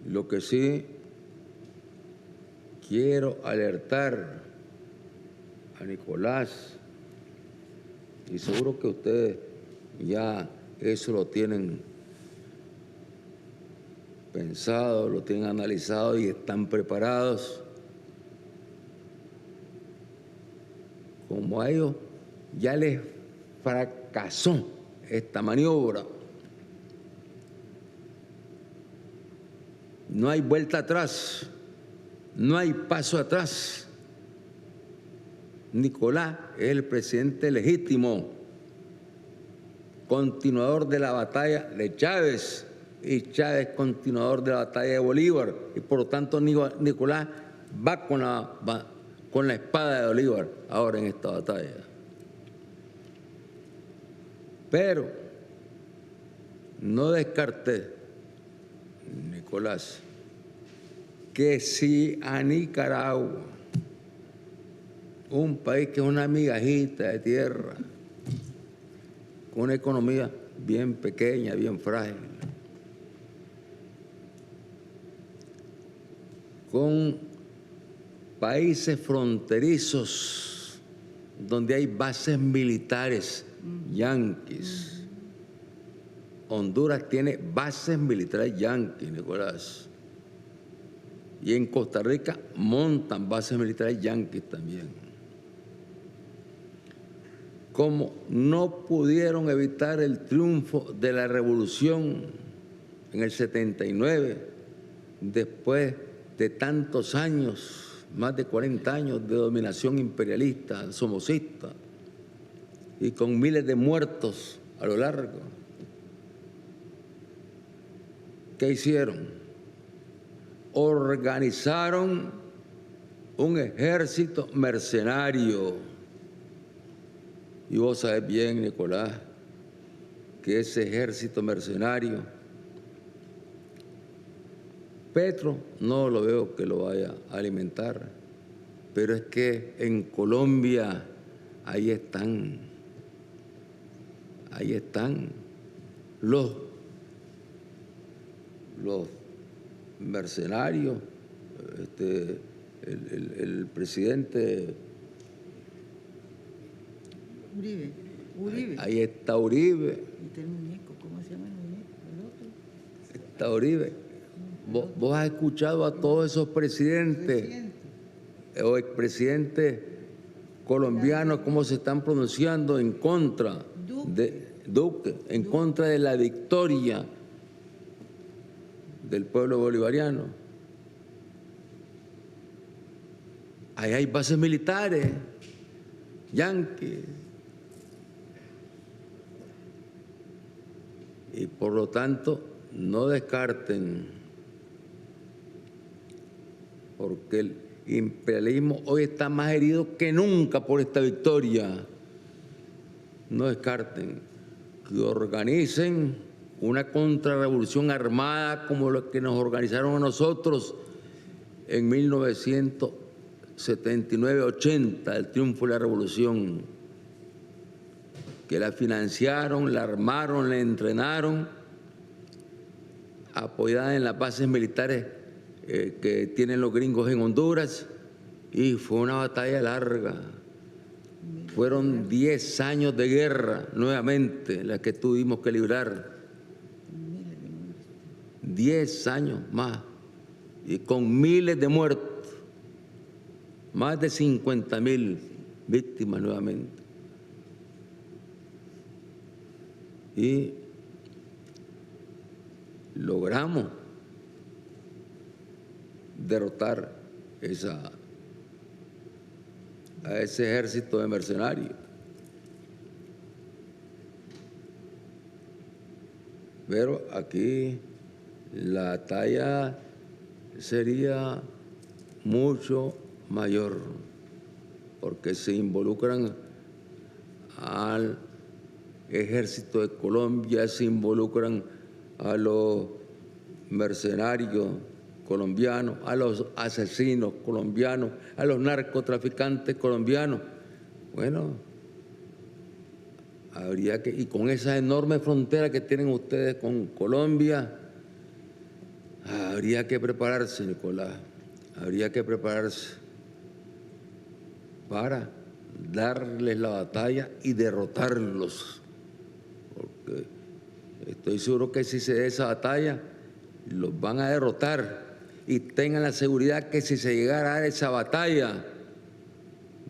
Lo que sí quiero alertar a Nicolás, y seguro que ustedes ya eso lo tienen pensado, lo tienen analizado y están preparados, como a ellos ya les fracasó esta maniobra, no hay vuelta atrás, no hay paso atrás. Nicolás es el presidente legítimo, continuador de la batalla de Chávez, y Chávez continuador de la batalla de Bolívar, y por lo tanto Nicolás va con la espada de Bolívar ahora en esta batalla. Pero no descarté, Nicolás, que si a Nicaragua, un país que es una migajita de tierra, con una economía bien pequeña, bien frágil, con países fronterizos donde hay bases militares yanquis. Honduras tiene bases militares yanquis, Nicolás. Y en Costa Rica montan bases militares yanquis también. Como no pudieron evitar el triunfo de la revolución en el 79, después de tantos años, más de 40 años de dominación imperialista, somocista, y con miles de muertos a lo largo, ¿qué hicieron? Organizaron un ejército mercenario. Y vos sabés bien, Nicolás, que ese ejército mercenario, Petro no lo veo que lo vaya a alimentar, pero es que en Colombia ahí están los mercenarios, el presidente Uribe. Ahí está Uribe. Y está el muñeco, ¿cómo se llama el muñeco? El otro. Está Uribe. ¿Vos has escuchado a todos esos presidentes o expresidentes colombianos cómo se están pronunciando en contra de Duque, en contra de la victoria del pueblo bolivariano? Ahí hay bases militares, yanquis. Y por lo tanto, no descarten, porque el imperialismo hoy está más herido que nunca por esta victoria. No descarten que organicen una contrarrevolución armada como la que nos organizaron a nosotros en 1979-80, el triunfo de la revolución, que la financiaron, la armaron, la entrenaron, apoyada en las bases militares que tienen los gringos en Honduras, y fue una batalla larga. Fueron 10 años de guerra nuevamente las que tuvimos que librar. 10 años más, y con miles de muertos, más de 50,000 víctimas nuevamente. Y logramos derrotar a ese ejército de mercenarios. Pero aquí la talla sería mucho mayor, porque se involucran al ejército de Colombia, se involucran a los mercenarios colombianos, a los asesinos colombianos, a los narcotraficantes colombianos. Bueno, habría que, y con esa enorme frontera que tienen ustedes con Colombia, habría que prepararse, Nicolás, habría que prepararse para darles la batalla y derrotarlos. Porque estoy seguro que si se da esa batalla, los van a derrotar, y tengan la seguridad que si se llegara a esa batalla,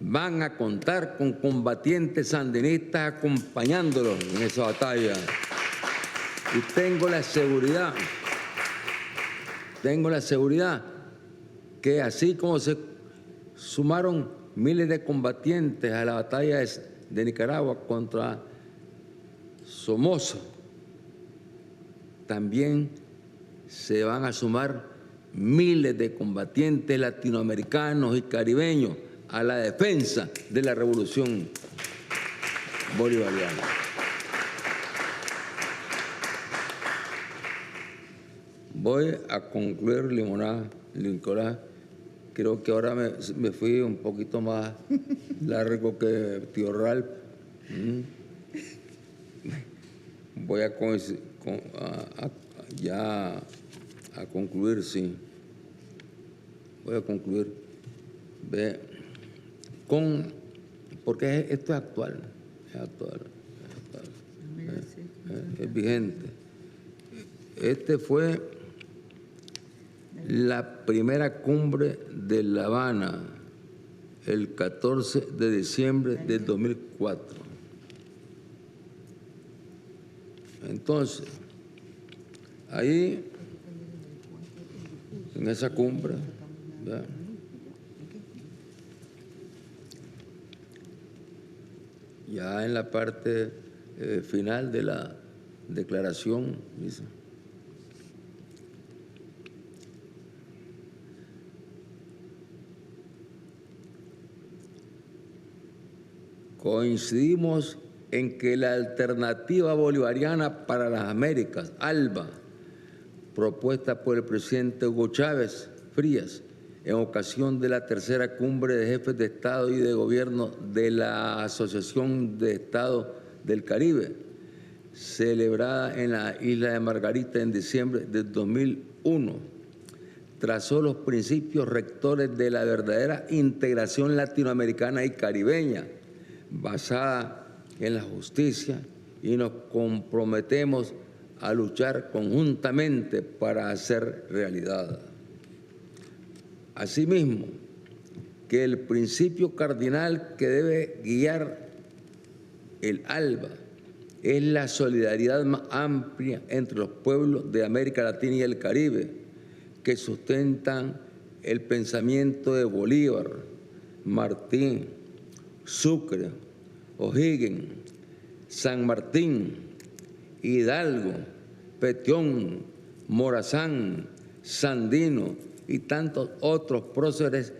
van a contar con combatientes sandinistas acompañándolos en esa batalla. Y tengo la seguridad que así como se sumaron miles de combatientes a la batalla de Nicaragua contra Somoza, también se van a sumar miles de combatientes latinoamericanos y caribeños a la defensa de la revolución bolivariana. Voy a concluir, Nicolás. Creo que ahora me fui un poquito más largo que Tío Ralph. Voy a concluir, sí. Voy a concluir. Porque esto es actual. Es vigente. Este fue la primera cumbre de La Habana, el 14 de diciembre del 2004. Entonces, ahí, en esa cumbre, ¿verdad?, ya en la parte final de la declaración, dice: coincidimos en que la alternativa bolivariana para las Américas, ALBA, propuesta por el presidente Hugo Chávez Frías en ocasión de la tercera cumbre de jefes de Estado y de Gobierno de la Asociación de Estados del Caribe, celebrada en la isla de Margarita en diciembre del 2001, trazó los principios rectores de la verdadera integración latinoamericana y caribeña, basada en la justicia, y nos comprometemos a luchar conjuntamente para hacer realidad. Asimismo, que el principio cardinal que debe guiar el ALBA es la solidaridad más amplia entre los pueblos de América Latina y el Caribe, que sustentan el pensamiento de Bolívar, Martín, Sucre, O'Higgins, San Martín, Hidalgo, Petión, Morazán, Sandino y tantos otros próceres,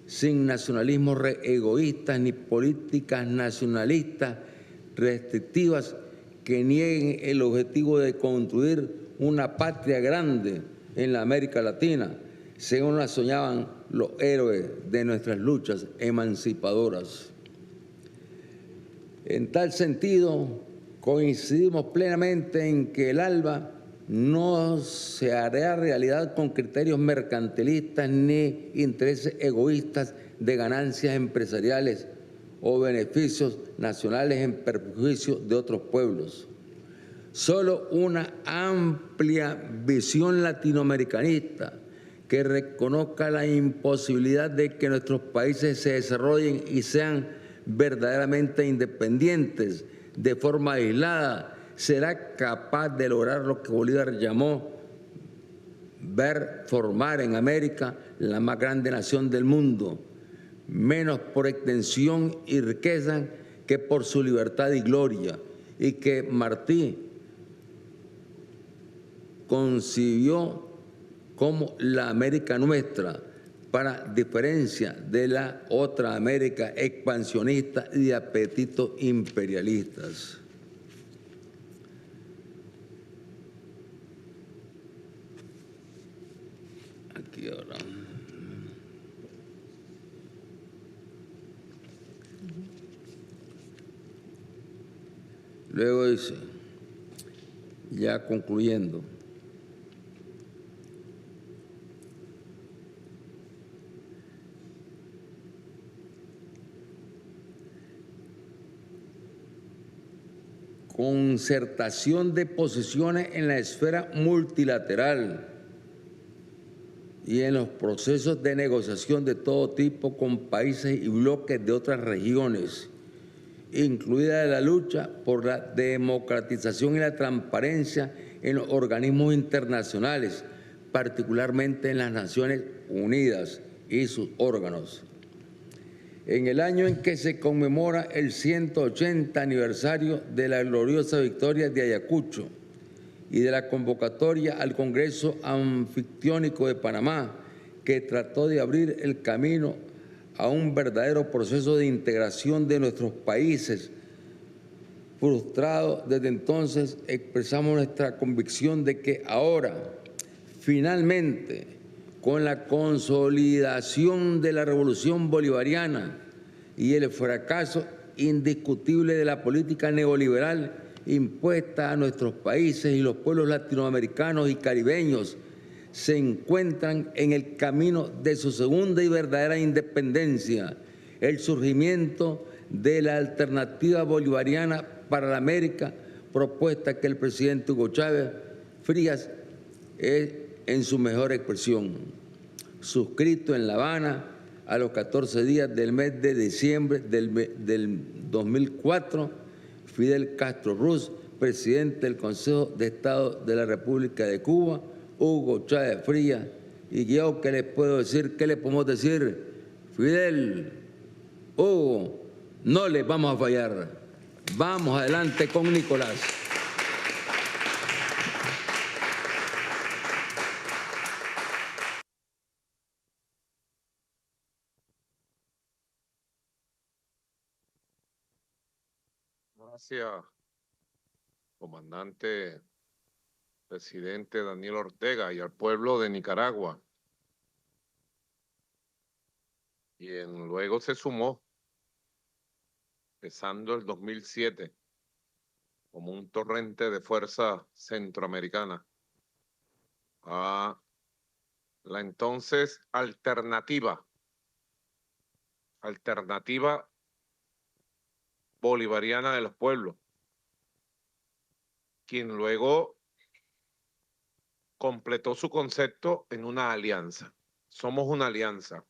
sin nacionalismos egoístas ni políticas nacionalistas restrictivas que nieguen el objetivo de construir una patria grande en la América Latina, según la soñaban los héroes de nuestras luchas emancipadoras. En tal sentido, coincidimos plenamente en que el ALBA no se hará realidad con criterios mercantilistas ni intereses egoístas de ganancias empresariales o beneficios nacionales en perjuicio de otros pueblos. Solo una amplia visión latinoamericanista que reconozca la imposibilidad de que nuestros países se desarrollen y sean verdaderamente independientes de forma aislada será capaz de lograr lo que Bolívar llamó ver formar en América la más grande nación del mundo, menos por extensión y riqueza que por su libertad y gloria, y que Martí concibió como la América nuestra, para diferencia de la otra América expansionista y de apetitos imperialistas. Aquí ahora. Luego dice, ya concluyendo, concertación de posiciones en la esfera multilateral y en los procesos de negociación de todo tipo con países y bloques de otras regiones, incluida la lucha por la democratización y la transparencia en los organismos internacionales, particularmente en las Naciones Unidas y sus órganos. En el año en que se conmemora el 180 aniversario de la gloriosa victoria de Ayacucho y de la convocatoria al Congreso Anfictiónico de Panamá, que trató de abrir el camino a un verdadero proceso de integración de nuestros países, frustrado desde entonces, expresamos nuestra convicción de que ahora, finalmente, con la consolidación de la revolución bolivariana y el fracaso indiscutible de la política neoliberal impuesta a nuestros países y los pueblos latinoamericanos y caribeños, se encuentran en el camino de su segunda y verdadera independencia, el surgimiento de la alternativa bolivariana para la América, propuesta que el presidente Hugo Chávez Frías es en su mejor expresión. Suscrito en La Habana a los 14 días del mes de diciembre del 2004, Fidel Castro Ruz, presidente del Consejo de Estado de la República de Cuba, Hugo Chávez Frías, y yo, ¿qué les puedo decir? ¿Qué le podemos decir? Fidel, Hugo, no les vamos a fallar. Vamos adelante con Nicolás. Gracias, comandante presidente Daniel Ortega, y al pueblo de Nicaragua. Quien luego se sumó, empezando el 2007, como un torrente de fuerza centroamericana a la entonces alternativa bolivariana de los pueblos, quien luego completó su concepto en una alianza. Somos una alianza.